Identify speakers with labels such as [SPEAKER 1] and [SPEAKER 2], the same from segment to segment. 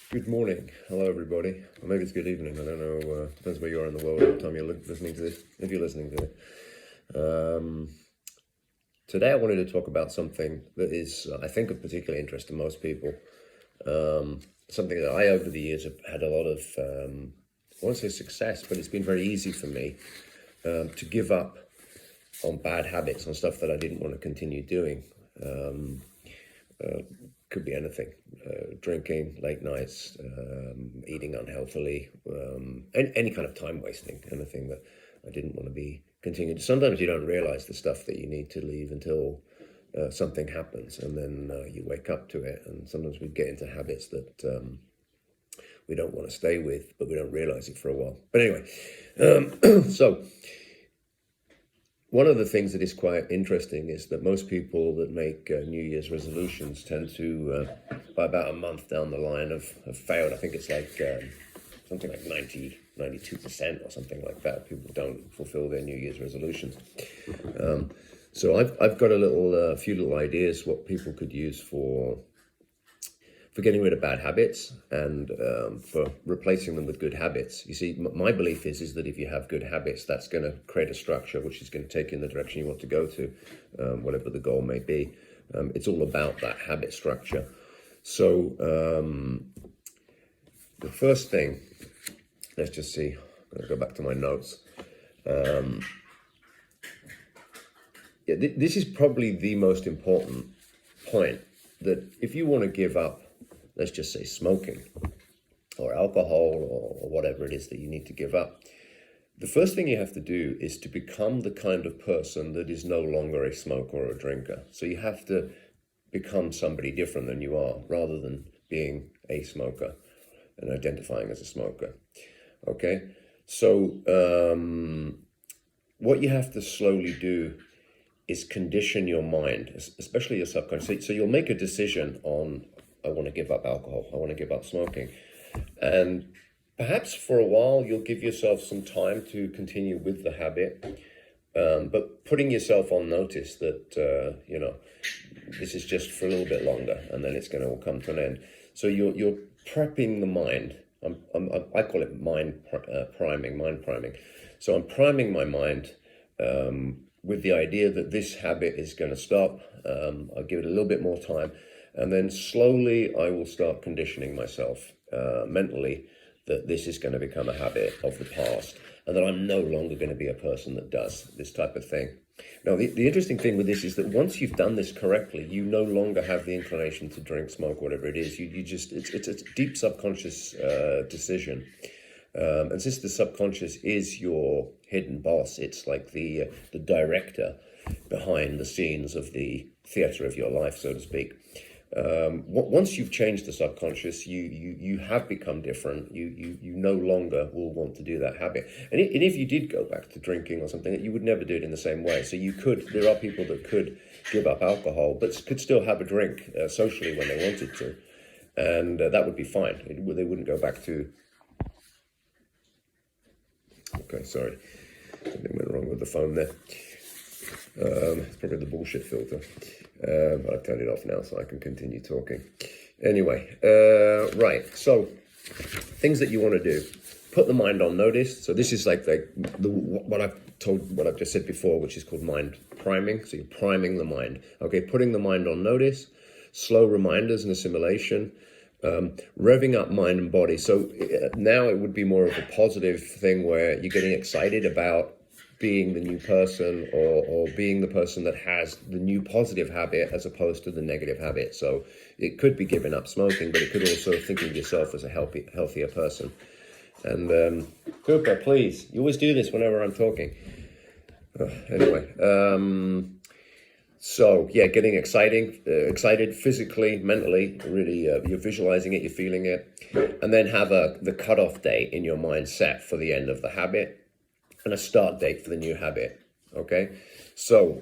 [SPEAKER 1] Good morning. Hello, everybody. Or maybe it's good evening. I don't know. Depends where you are in the world at the time you're listening to this, if you're listening to it. Today, I wanted to talk about something that is, I think, of particular interest to most people. Something that I, over the years, have had a lot of, I won't say success, but it's been very easy for me to give up on bad habits, on stuff that I didn't want to continue doing. Could be anything, drinking, late nights, eating unhealthily, any kind of time wasting, anything that I didn't want to be continued. Sometimes you don't realize the stuff that you need to leave until something happens, and then you wake up to it. And sometimes we get into habits that we don't want to stay with, but we don't realize it for a while. But anyway, so one of the things that is quite interesting is that most people that make New Year's resolutions tend to, by about a month down the line, have failed. I think it's like something like 92% or something like that. People don't fulfill their New Year's resolutions. So I've got a few little ideas what people could use for getting rid of bad habits and for replacing them with good habits. You see, my belief is that if you have good habits, that's going to create a structure which is going to take you in the direction you want to go to, whatever the goal may be. It's all about that habit structure. So the first thing, let's just see, I'm going to go back to my notes. This is probably the most important point, that if you want to give up, let's just say smoking or alcohol or whatever it is that you need to give up, the first thing you have to do is to become the kind of person that is no longer a smoker or a drinker. So you have to become somebody different than you are, rather than being a smoker and identifying as a smoker. Okay, so what you have to slowly do is condition your mind, especially your subconscious. So you'll make a decision on, I want to give up alcohol, I want to give up smoking. And perhaps for a while, you'll give yourself some time to continue with the habit, but putting yourself on notice that, this is just for a little bit longer, and then it's going to all come to an end. So you're prepping the mind. I call it mind priming. So I'm priming my mind with the idea that this habit is going to stop. I'll give it a little bit more time. And then slowly I will start conditioning myself mentally that this is going to become a habit of the past, and that I'm no longer going to be a person that does this type of thing. Now, the interesting thing with this is that once you've done this correctly, you no longer have the inclination to drink, smoke, whatever it is. You just, it's a deep subconscious decision. And since the subconscious is your hidden boss, it's like the director behind the scenes of the theater of your life, so to speak. Once you've changed the subconscious, you have become different. You no longer will want to do that habit. And if you did go back to drinking or something, you would never do it in the same way. So there are people that could give up alcohol, but could still have a drink socially when they wanted to. And that would be fine. They wouldn't go back to... Okay, sorry. Something went wrong with the phone there. It's probably the bullshit filter. But I've turned it off now so I can continue talking. Anyway, right. So things that you want to do: put the mind on notice. So this is like what I've just said before, which is called mind priming. So you're priming the mind. Okay, putting the mind on notice, slow reminders and assimilation, revving up mind and body. So now it would be more of a positive thing where you're getting excited about being the new person, or being the person that has the new positive habit as opposed to the negative habit. So it could be giving up smoking, but it could also thinking of yourself as a healthier person. And Cooper, please, you always do this whenever I'm talking. Anyway, so yeah, getting excited physically, mentally, really, you're visualizing it, you're feeling it, and then have the cutoff date in your mind set for the end of the habit, and a start date for the new habit. Okay, so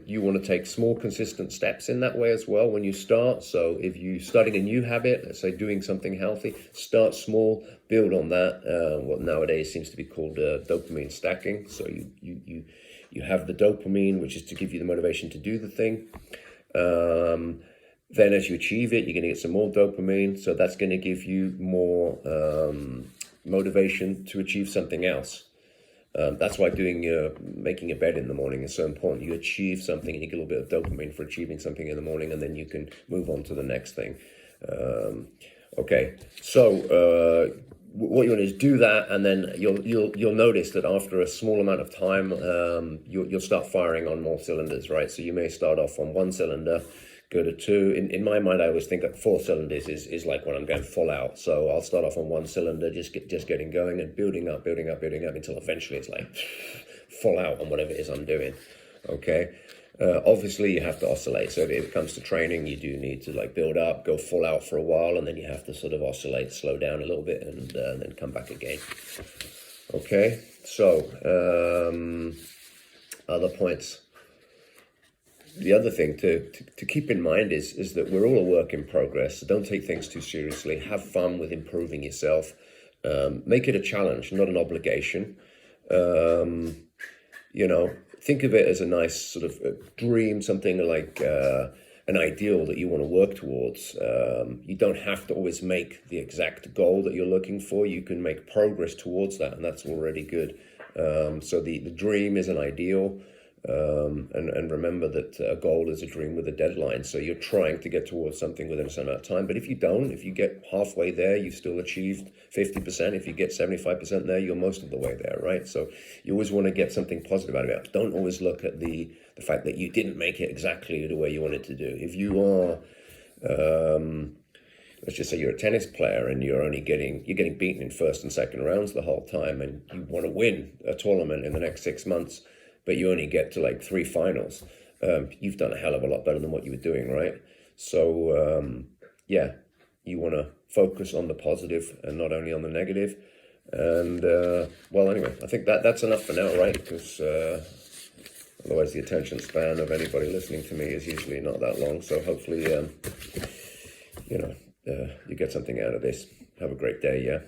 [SPEAKER 1] you want to take small, consistent steps in that way as well when you start. So if you're starting a new habit, let's say doing something healthy, start small, build on that. What nowadays seems to be called dopamine stacking. So you have the dopamine, which is to give you the motivation to do the thing. Then as you achieve it, you're going to get some more dopamine. So that's going to give you more motivation to achieve something else. That's why making a bed in the morning is so important. You achieve something and you get a little bit of dopamine for achieving something in the morning, and then you can move on to the next thing. Okay, so what you want to do is do that, and then you'll notice that after a small amount of time, you'll start firing on more cylinders, right? So you may start off on one cylinder, go to two. In my mind, I always think that 4 cylinders is like when I'm going full out. So I'll start off on one cylinder, just getting going and building up until eventually it's like full out on whatever it is I'm doing. Okay. Obviously you have to oscillate. So if it comes to training, you do need to like build up, go full out for a while, and then you have to sort of oscillate, slow down a little bit, and then come back again. Okay. So other points. The other thing to keep in mind is that we're all a work in progress. So don't take things too seriously. Have fun with improving yourself. Make it a challenge, not an obligation. Think of it as a nice sort of dream, something like an ideal that you want to work towards. You don't have to always make the exact goal that you're looking for. You can make progress towards that, and that's already good. So the dream is an ideal. And remember that a goal is a dream with a deadline. So you're trying to get towards something within a certain amount of time. But if you get halfway there, you've still achieved 50%. If you get 75% there, you're most of the way there, right? So you always want to get something positive out of it. Don't always look at the fact that you didn't make it exactly the way you wanted to do. If you are, let's just say you're a tennis player and you're getting beaten in first and second rounds the whole time, and you want to win a tournament in the next 6 months, but you only get to like 3 finals, you've done a hell of a lot better than what you were doing, right? So, you want to focus on the positive and not only on the negative. And, anyway, I think that's enough for now, right? Because otherwise the attention span of anybody listening to me is usually not that long. So hopefully, you get something out of this. Have a great day, yeah?